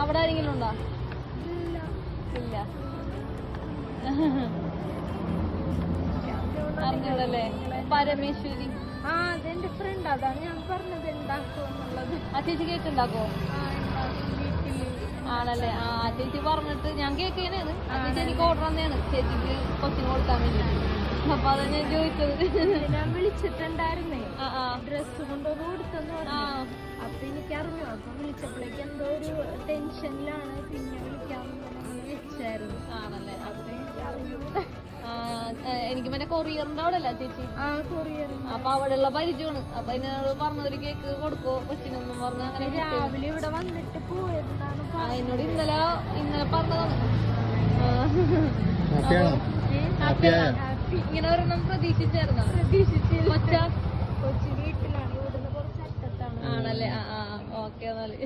അവിടെ ആരെങ്കിലും ഉണ്ടോ? ഇല്ല. അറിഞ്ഞൂടല്ലേ? പരമേശ്വരി അതെന്റെ ഫ്രണ്ട്, അതാണ് ഞാൻ പറഞ്ഞത് ഉണ്ടാക്കുമെന്നുള്ളത്. ആ ചേച്ചി കേക്ക് ഉണ്ടാക്കോ? ആണല്ലേ? ആ ചേച്ചി പറഞ്ഞിട്ട് ഞാൻ കേക്ക് തന്നെയാണ്. ചേച്ചി എനിക്ക് ഓർഡർ തന്നെയാണ് ചേച്ചിക്ക് കൊച്ചിന് കൊടുക്കാൻ വേണ്ടി. അപ്പൊ അതാ ഞാൻ ചോദിച്ചത്. ഞാൻ വിളിച്ചിട്ടുണ്ടായിരുന്നേ, ഡ്രസ് കൊണ്ടുവന്ന് കൊടുത്തെന്ന് പറഞ്ഞു. അപ്പൊ എനിക്ക് അറിഞ്ഞു. അപ്പൊ വിളിച്ചപ്പോഴേക്ക് എന്തോ ഒരു ടെൻഷനിലാണ്. പിന്നെ വിളിക്കാമെന്ന് വെച്ചായിരുന്നു. ആണല്ലേ? അപ്പൊ എനിക്ക് അറിഞ്ഞു. എനിക്ക് മറ്റേ കൊറിയറിന്റെ അവിടെ അല്ല ചേച്ചി? കൊറിയർ. അപ്പൊ അവിടെയുള്ള പരിചയമാണ്. അപ്പൊ എന്നോട് പറഞ്ഞൊരു കേക്ക് കൊടുക്കോ കൊച്ചിനൊന്നും പറഞ്ഞ അങ്ങനെ രാവിലെ ഇവിടെ വന്നിട്ട് പോയതാണ്. എന്നോട് ഇന്നലെ പറഞ്ഞതാണ്. ഇങ്ങനെ ഒരെണ്ണം പ്രതീക്ഷിച്ചായിരുന്നോ? കൊച്ചി വീട്ടിലാണ്, ഇവിടുന്ന് കുറച്ച് അറ്റത്താണ്. ആണല്ലേ? ഓക്കെ എന്നാല്.